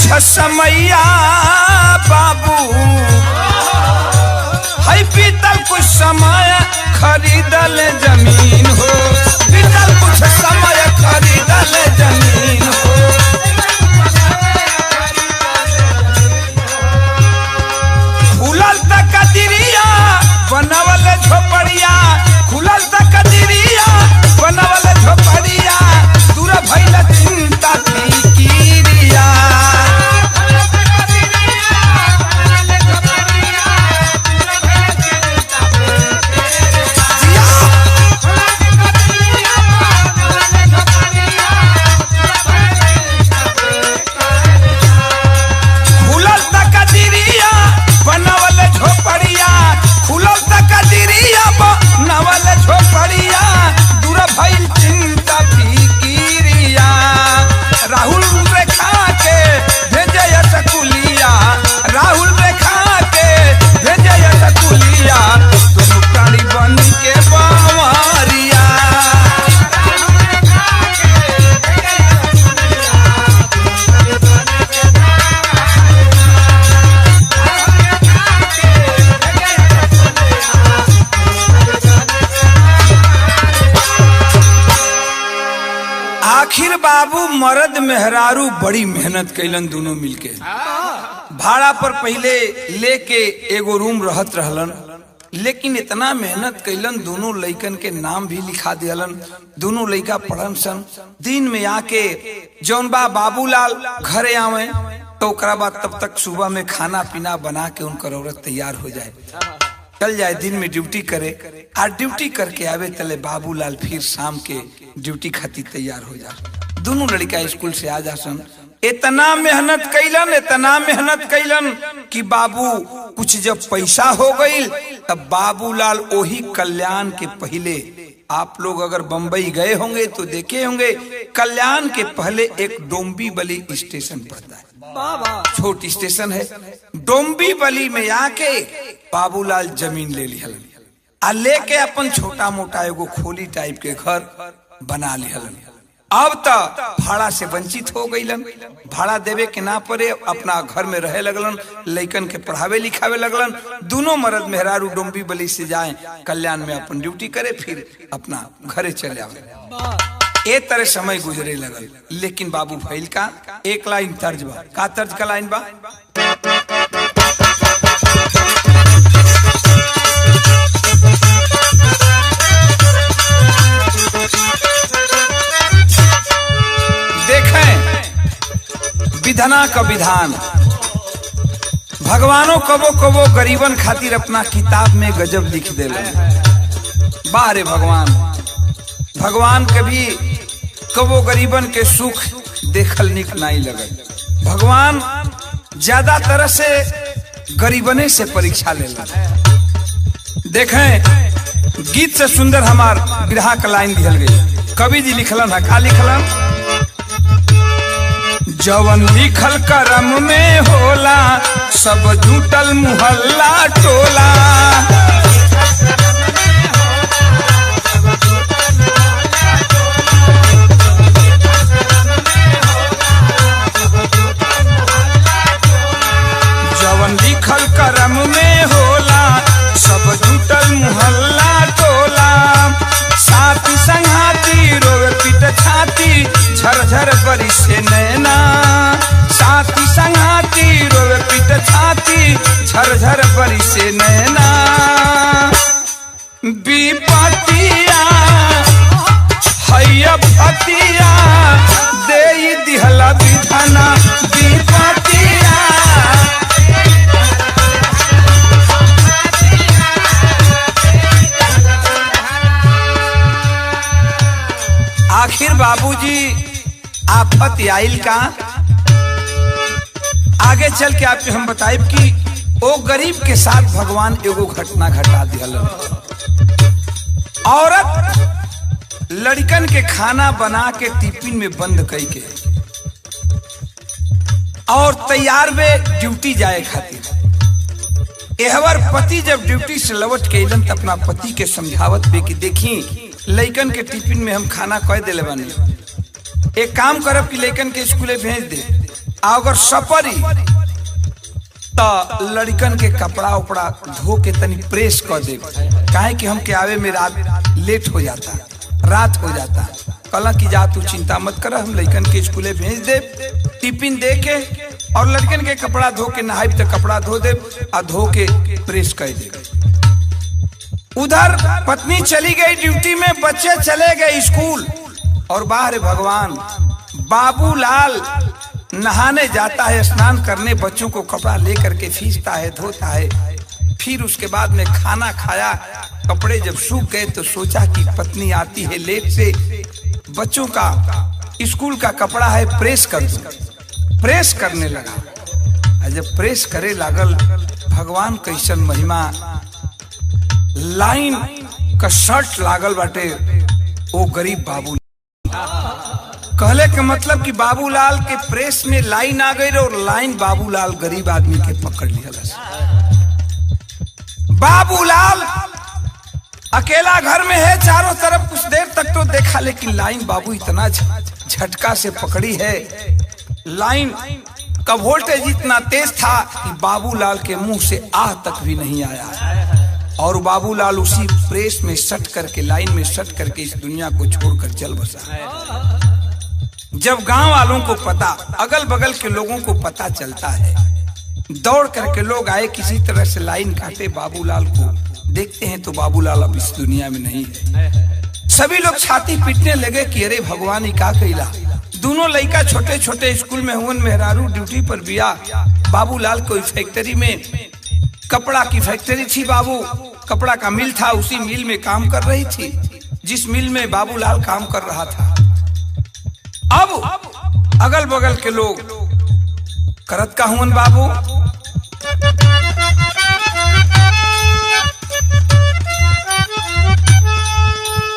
कुछ समैया बाबू है बीतल कुछ समय खरीदल जमीन हो, बीतल कुछ समय खरीदल जमीन हो। खुलल तक दिरिया बनवल झोपड़िया, खुलल तक दिरिया बनवल झोपड़िया, दूर भइल चिंता फिकिरिया। आखिर बाबू मर्द मेहरारू बड़ी मेहनत कैलन दोनों मिलके। भाड़ा पर पहले लेके एगो रूम रहत रहलन, लेकिन इतना मेहनत कैलन दोनों लइकन के नाम भी लिखा दियलन। दोनों लइका पढ़न सन। दिन में आके जौन बा बाबूलाल घरे आवे तो ओकरा बाद तब तक सुबह में खाना पीना बना के उनकर औरत तैयार हो जाए, चल जाए दिन में ड्यूटी करे। और ड्यूटी करके आवे तले बाबूलाल फिर शाम के ड्यूटी खातिर तैयार हो जा। दोनों लड़का स्कूल से आ जासन। इतना मेहनत कैलन कि बाबू कुछ जब पैसा हो गई तब बाबूलाल वही कल्याण के पहले, आप लोग अगर बंबई गए होंगे तो देखे होंगे, कल्याण के पहले एक डोंबिवली स्टेशन पड़ता है, छोटी स्टेशन है। डोंबिवली में आके बाबूलाल जमीन ले लिहलन आ लेके अपन छोटा मोटा एगो खोली टाइप के घर बना लिहलन। अब तो भाड़ा से वंचित हो गईलन, भाड़ा देवे के ना पड़े, अपना घर में रहे लगलन, लइकन के पढ़ावे लिखावे लगलन। दोनों मर्द मेहरारू डोंबिवली से जाए कल्याण में अपन ड्यूटी करे, फिर अपना घरे चले आवे। ए तरह समय गुजरे लगल। लेकिन बाबू भइल का एक लाइन तर्ज बा, का तर्ज का लाइन बा? विधना का विधान। भगवानों कबो कबो गरीबन खातिर अपना किताब में गजब लिख देले। बाहरे भगवान कभी कबो गरीबन के सुख देखल निक नहीं लगल। भगवान ज्यादा तरह से गरीबने से परीक्षा लेला। देखें गीत से सुंदर हमार बिरहा का लाइन दिहल गई। कवि जी लिखलन है, का लिखलन? जवन लिखल करम में होला सब जुटल मुहल्ला टोला। जवन लिखल करम में होला सब जुटल मुहल्ला टोला। साथी संघाती रोवे पीट छाती झरझर बरी से नैना। साथी संघाती रोवे पीट छाती झरझर बरी से नैना। विपतिया हैया पतिया देई दिहला विधाना। विपतिया आखिर बाबूजी आफत आइल का? आगे चल के आपके हम बताइब कि वो गरीब के साथ भगवान एगो घटना घटा दिया। औरत लड़कन के खाना बना के टिफिन में बंद कई के और तैयार में ड्यूटी जाए खातिर। एहवर पति जब ड्यूटी से लौट के अलन तो अपना पति के समझावत बे कि देखी लइकन के टिफिन में हम खाना कह दिले बानी, एक काम करब कि लइकन के स्कूले भेज दे अगर सपरी तो लड़कन के कपड़ा उपड़ा धो के तनी प्रेस कर दे, काहे कि हमके आवे में रात लेट हो जाता, रात हो जाता। कल की जा तू चिंता मत कर, हम लड़कन के स्कूले भेज दे, टिफिन दे के और लड़कन के कपड़ा धो के नहाई तो कपड़ा धो दे और धो के प्रेस कर दे। उधर पत्नी चली गई ड्यूटी में, बच्चे चले गए स्कूल और बाहर भगवान बाबूलाल नहाने जाता है, स्नान करने, बच्चों को कपड़ा लेकर के खींचता है, धोता है। फिर उसके बाद में खाना खाया, कपड़े जब सूख गए तो सोचा कि पत्नी आती है लेट से, बच्चों का स्कूल का कपड़ा है प्रेस कर दूं। प्रेस करने लगा, जब प्रेस करे लागल, भगवान कैसन महिमा, लाइन का शर्ट लागल बाटे, वो गरीब बाबू कहले के मतलब कि बाबूलाल के प्रेस में लाइन आ गई और लाइन बाबूलाल गरीब आदमी के पकड़ लिया। बाबूलाल अकेला घर में है, चारों तरफ कुछ देर तक तो देखा, लेकिन लाइन बाबू इतना झटका से पकड़ी है, लाइन का वोल्टेज इतना तेज था कि बाबूलाल के मुंह से आह तक भी नहीं आया और बाबूलाल उसी प्रेस में सट करके, लाइन में सट करके इस दुनिया को छोड़कर चल बसा। जब गांव वालों को पता, अगल बगल के लोगों को पता चलता है, दौड़ करके लोग आए, किसी तरह से लाइन काटे बाबूलाल को, देखते हैं तो बाबूलाल अब इस दुनिया में नहीं है। सभी लोग छाती पीटने लगे कि अरे भगवान ही का कैला। दोनों लड़का छोटे छोटे स्कूल में हुए, मेहरारू ड्यूटी पर बिया। बाबूलाल कोई फैक्ट्री में, कपड़ा की फैक्ट्री थी, बाबू कपड़ा का मिल था, उसी मिल में काम कर रही थी जिस मिल में बाबूलाल काम कर रहा था। अब अगल बगल के लोग करत का हुन बाबू,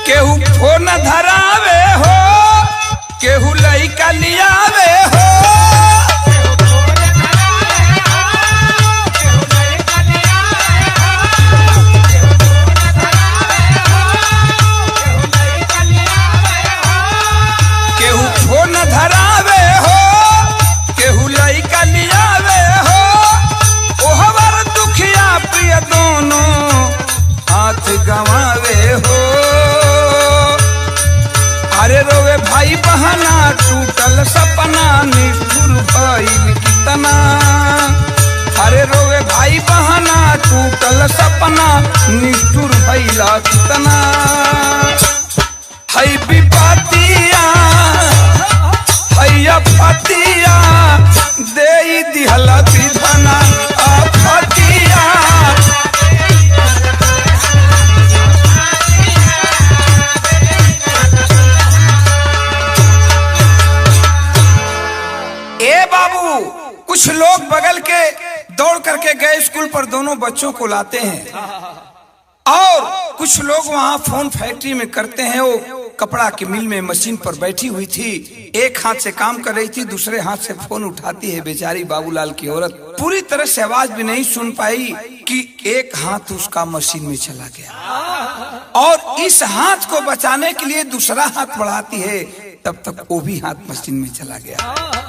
केहू फोन धरावे हो, केहू लइका लियावे हो, धरावे हो, केहू लइका लियावे हो, ओहवर दुखिया प्रिय दोनों हाथ गंवावे हो। अरे रोवे भाई बहना, टूटल सपना, निष्ठुर भइल कितना। अरे रोवे भाई बहना, टूटल सपना, निष्ठुर भइला कितना। है विपतिया हैया फतिया, दे दिहला विधना फतिया। ए बाबू, कुछ लोग बगल के दौड़ करके गए स्कूल पर, दोनों बच्चों को लाते हैं और कुछ लोग वहां फोन फैक्ट्री में करते हैं। वो कपड़ा की मिल में मशीन पर बैठी हुई थी, एक हाथ से काम कर रही थी, दूसरे हाथ से फोन उठाती है बेचारी बाबूलाल की औरत। पूरी तरह से आवाज भी नहीं सुन पाई कि एक हाथ उसका मशीन में चला गया और इस हाथ को बचाने के लिए दूसरा हाथ बढ़ाती है, तब तक वो भी हाथ मशीन में चला गया।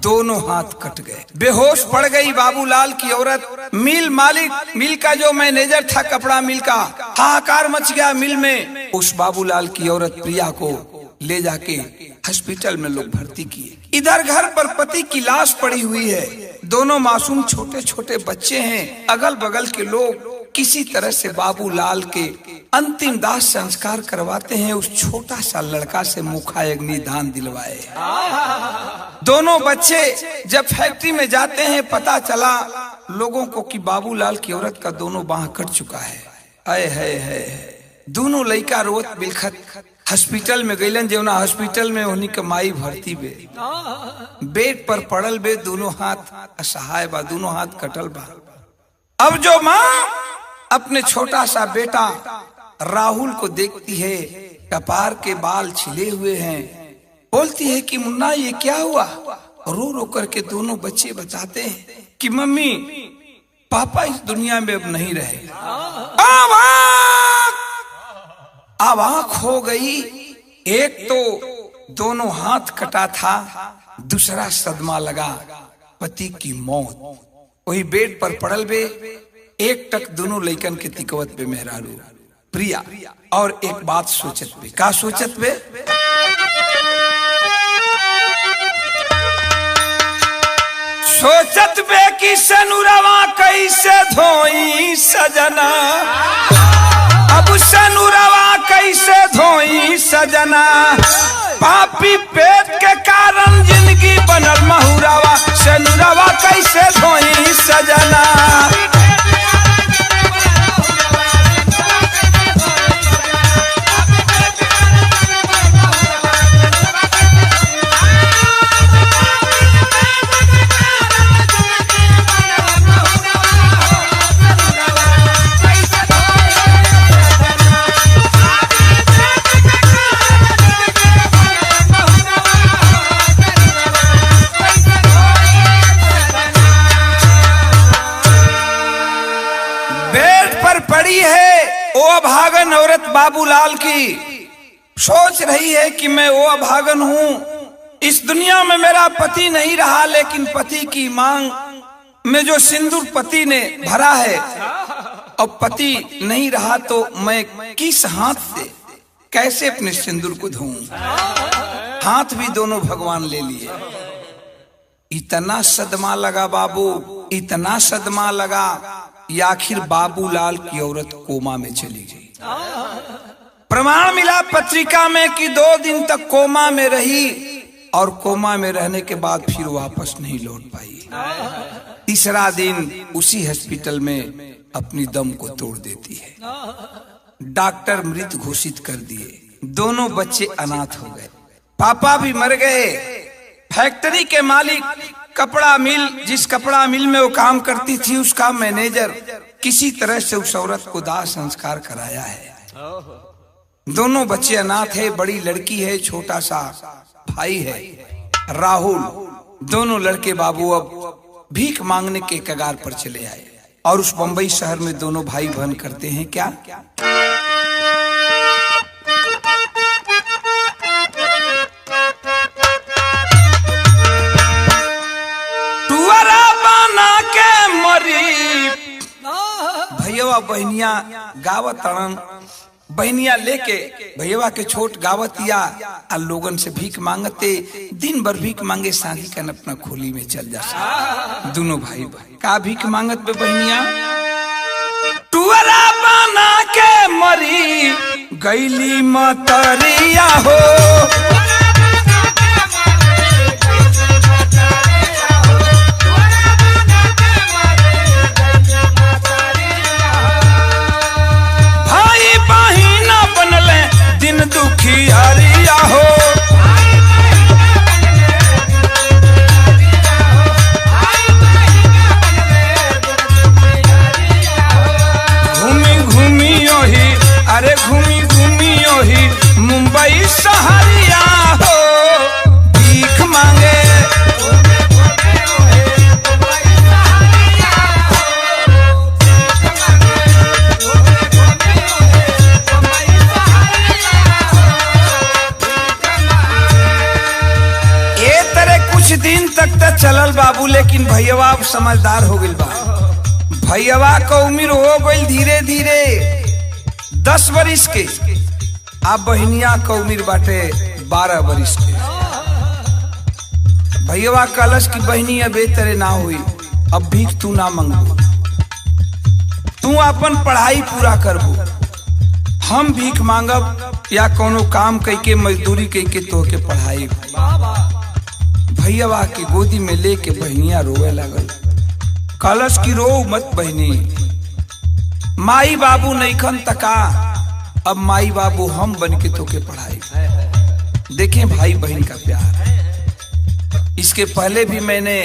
दोनों हाथ कट गए, बेहोश पड़ गई बाबूलाल की औरत। मिल मालिक, मिल का जो मैनेजर था कपड़ा मिल का, हाहाकार मच गया मिल में। उस बाबूलाल की औरत प्रिया को ले जाके हॉस्पिटल में लोग भर्ती किए। इधर घर पर पति की लाश पड़ी हुई है, दोनों मासूम छोटे छोटे बच्चे हैं। अगल बगल के लोग किसी तरह से बाबूलाल के अंतिम दाह संस्कार करवाते हैं। उस छोटा सा लड़का से मुखाग्नि दान दिलवाए। दोनों बच्चे जब फैक्ट्री में जाते हैं, पता चला लोगों को कि बाबूलाल की औरत का दोनों बाह कट चुका है। आए है दोनों लड़का रोत बिलखत हॉस्पिटल में गईलन, जेवना हॉस्पिटल में उन्हीं के माई भर्ती बे, बेड पर पड़ल बे, दोनों हाथ असहाय बा, दोनों हाथ कटल बा। अब जो माँ अपने छोटा सा बेटा राहुल को देखती है, कपार के बाल छिले हुए हैं, बोलती है कि मुन्ना ये क्या हुआ। रो रो करके दोनों बच्चे बताते हैं कि मम्मी पापा इस दुनिया में अब नहीं रहे। अब आंख हो गई। एक तो दोनों हाथ कटा था, दूसरा सदमा लगा पति की मौत। वही बेड पर पड़ल बे, एक टक दोनों लइकन के तिकवत पे मेहरारू प्रिया। और एक बात सोचत बे, का सोचत बे? सोचत बे कि सनुरवा कैसे धोई सजना, अब सनुरवा कैसे धोई सजना, पापी पेट के कारण जिंदगी बनल महुरावा, सनुरवा कैसे धोई सजना। पड़ी है वो अभागन औरत बाबूलाल की, सोच रही है कि मैं वो अभागन हूं, इस दुनिया में मेरा पति नहीं रहा, लेकिन पति की मांग में जो सिंदूर पति ने भरा है, अब पति नहीं रहा तो मैं किस हाथ से कैसे अपने सिंदूर को धोऊं? हाथ भी दोनों भगवान ले लिए। इतना सदमा लगा बाबू, इतना सदमा लगा, आखिर बाबूलाल की औरत कोमा में चली गई। प्रमाण मिला पत्रिका में कि 2 दिन तक कोमा में रही और कोमा में रहने के बाद फिर वापस नहीं लौट पाई। तीसरा दिन उसी हॉस्पिटल में अपनी दम को तोड़ देती है। डॉक्टर मृत घोषित कर दिए। दोनों बच्चे अनाथ हो गए, पापा भी मर गए। फैक्ट्री के मालिक, कपड़ा मिल, जिस कपड़ा मिल में वो काम करती थी, उसका मैनेजर किसी तरह से उस औरत को दाह संस्कार कराया है। दोनों बच्चे अनाथ है, बड़ी लड़की है, छोटा सा भाई है राहुल। दोनों लड़के बाबू अब भीख मांगने के कगार पर चले आए और उस बंबई शहर में दोनों भाई बहन करते हैं क्या? भैया बहनिया गावत तड़न, बहनिया लेके भैया के छोट गावतिया आ लोगन से भीख मांगते, दिन भर भीख मांगे, शादी कर अपना खोली में चल जा। दोनों भाई का भीख मांगत पे बहनिया, टुअरा बना के मरी गईली मतरिया हो, दिन दुखियारिया हो, घूमी घूमी ओही, अरे घूमी घूमी ओही मुंबई शहरिया हो, भीख मांगे दिन तक तो चलल बाबू, लेकिन भैया अब समझदार हो गइल बा। भैया को उम्र हो गई धीरे धीरे 10 बरिस के, अब बहनिया का उम्र बाटे 12 बरिस के। भैया कलश की बहनी अब तेरे ना हुई, अब भीख तू ना मंगबू, तू अपन पढ़ाई पूरा करबू, हम भीख मांगब या कोनो काम करके मजदूरी करके तो के पढ़ाई। भैया के गोदी में लेके बहनिया रोवे लगल, कलश की रो मत बहनी, माई बाबू नहीं खन तका, अब माई बाबू हम बन के तो के पढ़ाई। देखें भाई बहन का प्यार। इसके पहले भी मैंने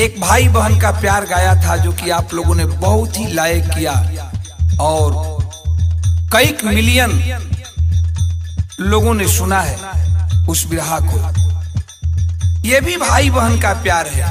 एक भाई बहन का प्यार गाया था, जो कि आप लोगों ने बहुत ही लाइक किया और कई मिलियन लोगों ने सुना है उस बिरहा को। ये भी भाई बहन का प्यार है।